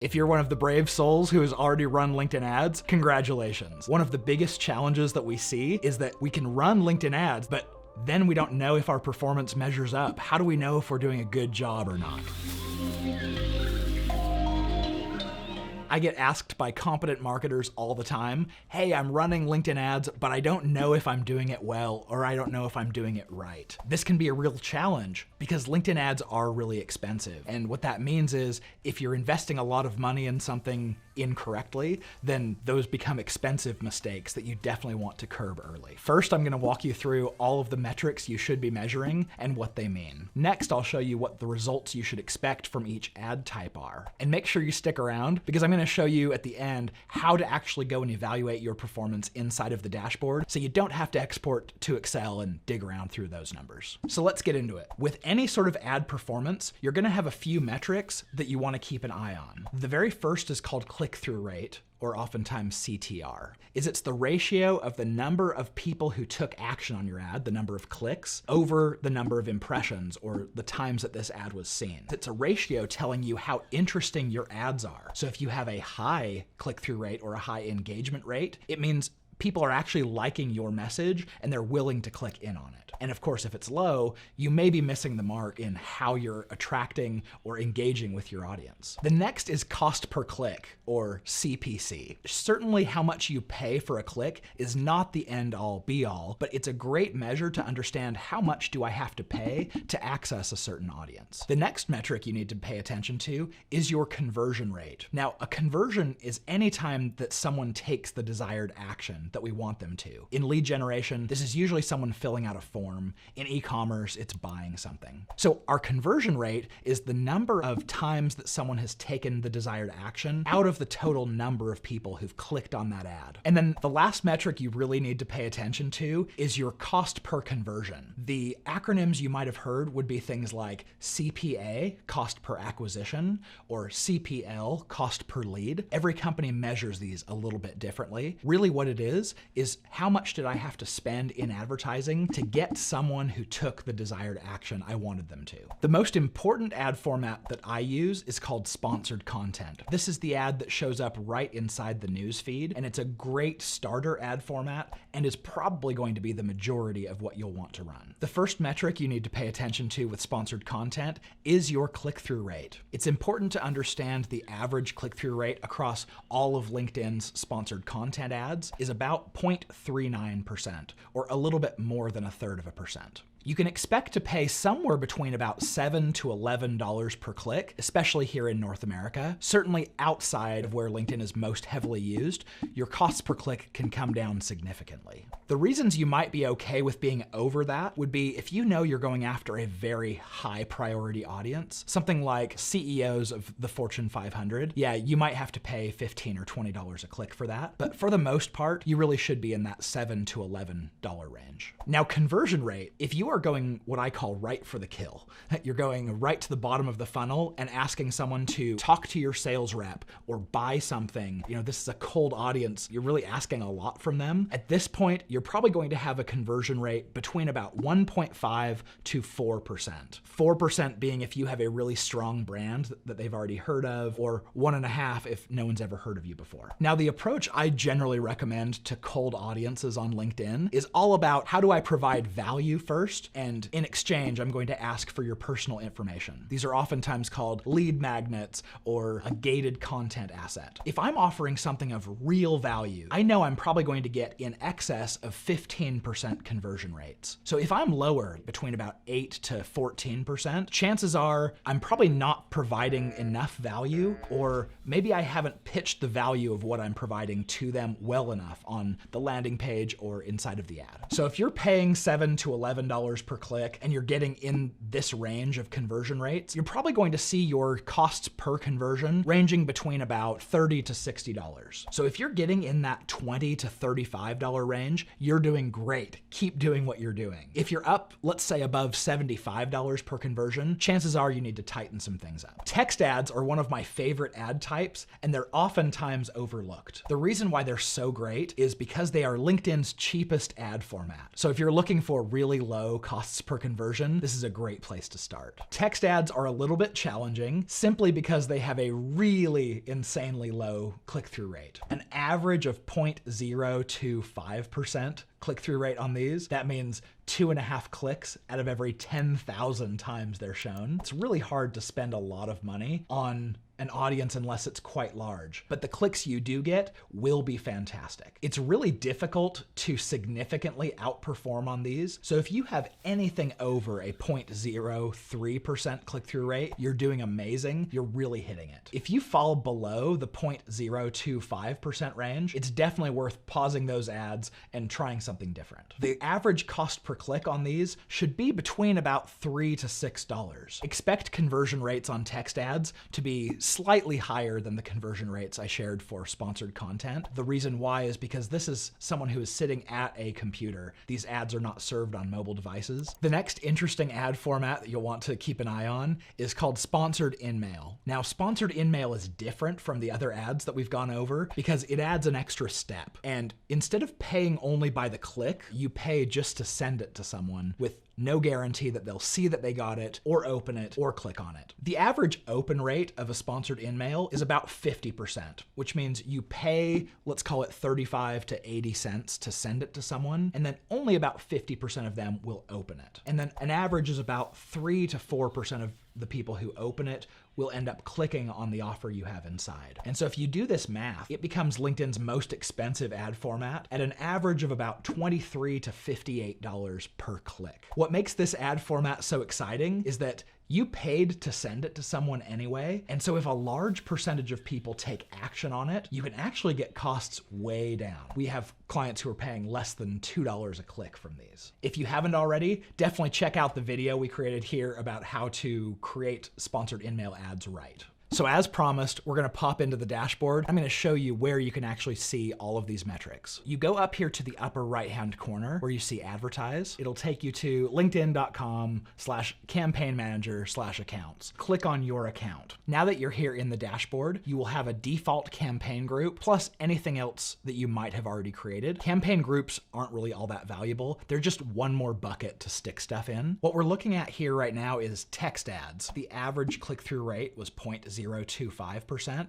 If you're one of the brave souls who has already run LinkedIn ads, congratulations. One of the biggest challenges that we see is that we can run LinkedIn ads, but then we don't know if our performance measures up. How do we know if we're doing a good job or not? I get asked by competent marketers all the time, hey, I'm running LinkedIn ads, but I don't know if I'm doing it well, or I don't know if I'm doing it right. This can be a real challenge because LinkedIn ads are really expensive. And what that means is if you're investing a lot of money in something incorrectly, then those become expensive mistakes that you definitely want to curb early. First, I'm gonna walk you through all of the metrics you should be measuring and what they mean. Next, I'll show you what the results you should expect from each ad type are. And make sure you stick around because I'm gonna show you at the end how to actually go and evaluate your performance inside of the dashboard so you don't have to export to Excel and dig around through those numbers. So let's get into it. With any sort of ad performance, you're gonna have a few metrics that you wanna keep an eye on. The very first is called click-through rate, or oftentimes CTR. It's the ratio of the number of people who took action on your ad, the number of clicks, over the number of impressions or the times that this ad was seen. It's a ratio telling you how interesting your ads are. So if you have a high click-through rate or a high engagement rate, it means people are actually liking your message and they're willing to click in on it. And of course, if it's low, you may be missing the mark in how you're attracting or engaging with your audience. The next is cost per click, or CPC. Certainly how much you pay for a click is not the end all be all, but it's a great measure to understand how much do I have to pay to access a certain audience. The next metric you need to pay attention to is your conversion rate. Now, a conversion is any time that someone takes the desired action that we want them to. In lead generation, this is usually someone filling out a form. In e-commerce, it's buying something. So our conversion rate is the number of times that someone has taken the desired action out of the total number of people who've clicked on that ad. And then the last metric you really need to pay attention to is your cost per conversion. The acronyms you might have heard would be things like CPA, cost per acquisition, or CPL, cost per lead. Every company measures these a little bit differently. Really what it is how much did I have to spend in advertising to get someone who took the desired action I wanted them to. The most important ad format that I use is called sponsored content. This is the ad that shows up right inside the news feed, and it's a great starter ad format and is probably going to be the majority of what you'll want to run. The first metric you need to pay attention to with sponsored content is your click-through rate. It's important to understand the average click-through rate across all of LinkedIn's sponsored content ads is about 0.39%, or a little bit more than 1/3%. You can expect to pay somewhere between about $7 to $11 per click, especially here in North America. Certainly outside of where LinkedIn is most heavily used, your costs per click can come down significantly. The reasons you might be okay with being over that would be if you know you're going after a very high priority audience, something like CEOs of the Fortune 500. Yeah, you might have to pay $15 or $20 a click for that, but for the most part, you really should be in that $7 to $11 range. Now, conversion rate, if you are going what I call right for the kill. You're going right to the bottom of the funnel and asking someone to talk to your sales rep or buy something. This is a cold audience. You're really asking a lot from them. At this point, you're probably going to have a conversion rate between about 1.5 to 4%. 4% being if you have a really strong brand that they've already heard of, or 1.5 if no one's ever heard of you before. Now, the approach I generally recommend to cold audiences on LinkedIn is all about how do I provide value first, and in exchange, I'm going to ask for your personal information. These are oftentimes called lead magnets or a gated content asset. If I'm offering something of real value, I know I'm probably going to get in excess of 15% conversion rates. So if I'm lower, between about 8 to 14%, chances are I'm probably not providing enough value, or maybe I haven't pitched the value of what I'm providing to them well enough on the landing page or inside of the ad. So if you're paying $7 to $11 per click and you're getting in this range of conversion rates, you're probably going to see your costs per conversion ranging between about $30 to $60. So if you're getting in that $20 to $35 range, you're doing great. Keep doing what you're doing. If you're up, let's say above $75 per conversion, chances are you need to tighten some things up. Text ads are one of my favorite ad types, and they're oftentimes overlooked. The reason why they're so great is because they are LinkedIn's cheapest ad format. So if you're looking for really low low costs per conversion, this is a great place to start. Text ads are a little bit challenging simply because they have a really insanely low click-through rate. An average of 0.025% click-through rate on these. That means 2.5 clicks out of every 10,000 times they're shown. It's really hard to spend a lot of money on an audience unless it's quite large, but the clicks you do get will be fantastic. It's really difficult to significantly outperform on these. So if you have anything over a 0.03% click-through rate, you're doing amazing. You're really hitting it. If you fall below the 0.025% range, it's definitely worth pausing those ads and trying something different. The average cost per click on these should be between about $3 to $6. Expect conversion rates on text ads to be slightly higher than the conversion rates I shared for sponsored content. The reason why is because this is someone who is sitting at a computer. These ads are not served on mobile devices. The next interesting ad format that you'll want to keep an eye on is called sponsored in-mail. Now, sponsored in-mail is different from the other ads that we've gone over because it adds an extra step. And instead of paying only by the click, you pay just to send it to someone with no guarantee that they'll see that they got it or open it or click on it. The average open rate of a sponsored in-mail is about 50%, which means you pay, let's call it 35 to 80 cents to send it to someone, and then only about 50% of them will open it. And then an average is about 3 to 4% of the people who open it will end up clicking on the offer you have inside. And so if you do this math, it becomes LinkedIn's most expensive ad format at an average of about $23 to $58 per click. What makes this ad format so exciting is that you paid to send it to someone anyway, and so if a large percentage of people take action on it, you can actually get costs way down. We have clients who are paying less than $2 a click from these. If you haven't already, definitely check out the video we created here about how to create sponsored in-mail ads right. So as promised, we're gonna pop into the dashboard. I'm gonna show you where you can actually see all of these metrics. You go up here to the upper right-hand corner where you see advertise. It'll take you to linkedin.com/campaign-manager/accounts. Click on your account. Now that you're here in the dashboard, you will have a default campaign group plus anything else that you might have already created. Campaign groups aren't really all that valuable. They're just one more bucket to stick stuff in. What we're looking at here right now is text ads. The average click-through rate was 0.025%,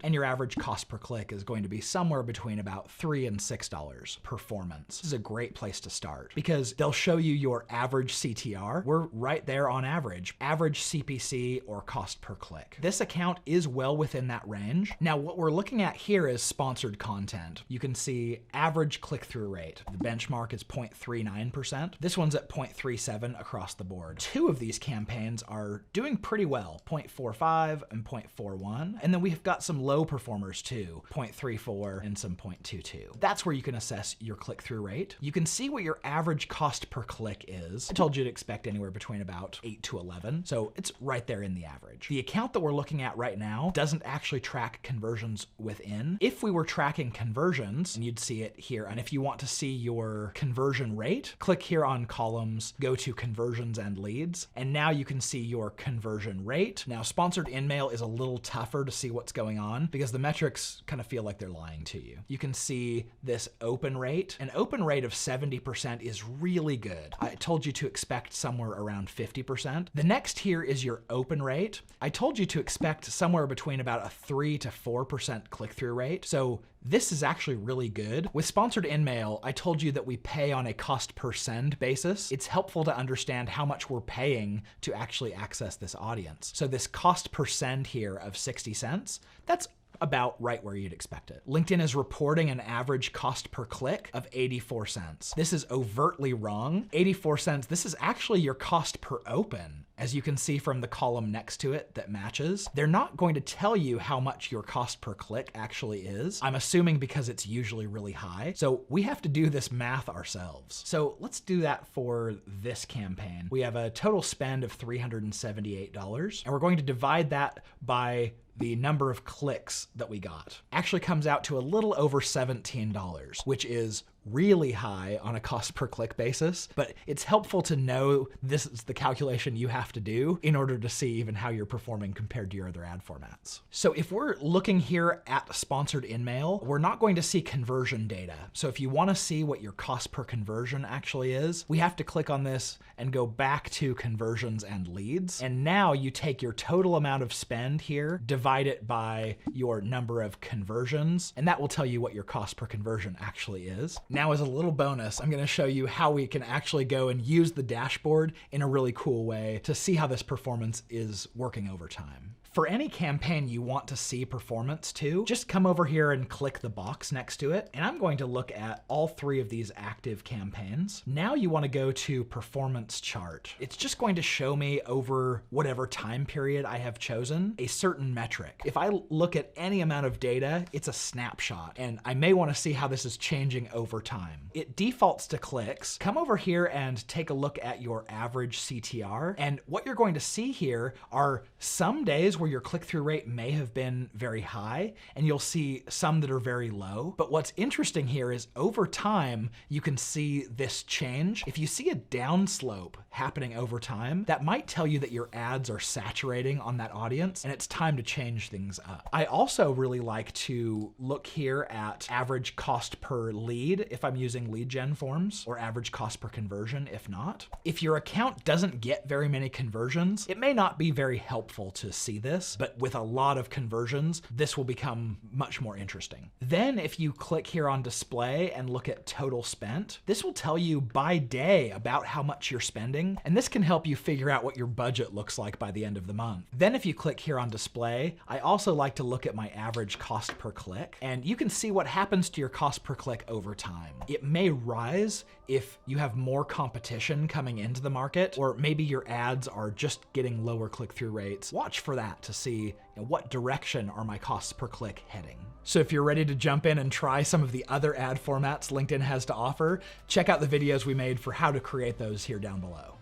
and your average cost per click is going to be somewhere between about $3 and $6. Performance. This is a great place to start because they'll show you your average CTR. We're right there on average CPC or cost per click. This account is well within that range. Now, what we're looking at here is sponsored content. You can see average click-through rate. The benchmark is 0.39%. This one's at 0.37 across the board. Two of these campaigns are doing pretty well, 0.45 and 0.41. And then we've got some low performers too, 0.34 and some 0.22. That's where you can assess your click-through rate. You can see what your average cost per click is. I told you to expect anywhere between about 8 to 11, so it's right there in the average. The account that we're looking at right now doesn't actually track conversions within. If we were tracking conversions, and you'd see it here, and if you want to see your conversion rate, click here on columns, go to conversions and leads, and now you can see your conversion rate. Now, sponsored in-mail is a little tougher to see what's going on because the metrics kind of feel like they're lying to you. You can see this open rate. An open rate of 70% is really good. I told you to expect somewhere around 50%. The next here is your open rate. I told you to expect somewhere between about a 3 to 4% click-through rate. So this is actually really good. With sponsored in-mail, I told you that we pay on a cost per send basis. It's helpful to understand how much we're paying to actually access this audience. So this cost per send here of 60 cents, that's about right where you'd expect it. LinkedIn is reporting an average cost per click of 84 cents. This is overtly wrong. 84 cents, this is actually your cost per open. As you can see from the column next to it that matches, they're not going to tell you how much your cost per click actually is. I'm assuming because it's usually really high. So we have to do this math ourselves. So let's do that for this campaign. We have a total spend of $378, and we're going to divide that by the number of clicks that we got. Actually comes out to a little over $17, which is really high on a cost per click basis, but it's helpful to know this is the calculation you have to do in order to see even how you're performing compared to your other ad formats. So if we're looking here at sponsored InMail, we're not going to see conversion data. So if you want to see what your cost per conversion actually is, we have to click on this and go back to conversions and leads. And now you take your total amount of spend here, divide it by your number of conversions, and that will tell you what your cost per conversion actually is. Now, as a little bonus, I'm going to show you how we can actually go and use the dashboard in a really cool way to see how this performance is working over time. For any campaign you want to see performance to, just come over here and click the box next to it. And I'm going to look at all 3 of these active campaigns. Now you want to go to performance chart. It's just going to show me over whatever time period I have chosen a certain metric. If I look at any amount of data, it's a snapshot, and I may want to see how this is changing over time. It defaults to clicks. Come over here and take a look at your average CTR. And what you're going to see here are some days where your click-through rate may have been very high, and you'll see some that are very low. But what's interesting here is over time, you can see this change. If you see a downslope happening over time, that might tell you that your ads are saturating on that audience, and it's time to change things up. I also really like to look here at average cost per lead if I'm using lead gen forms, or average cost per conversion if not. If your account doesn't get very many conversions, it may not be very helpful to see this, but with a lot of conversions, this will become much more interesting. Then if you click here on display and look at total spent, this will tell you by day about how much you're spending, and this can help you figure out what your budget looks like by the end of the month. Then if you click here on display, I also like to look at my average cost per click, and you can see what happens to your cost per click over time. It may rise if you have more competition coming into the market, or maybe your ads are just getting lower click-through rates. Watch for that to see what direction are my costs per click heading. So if you're ready to jump in and try some of the other ad formats LinkedIn has to offer, check out the videos we made for how to create those here down below.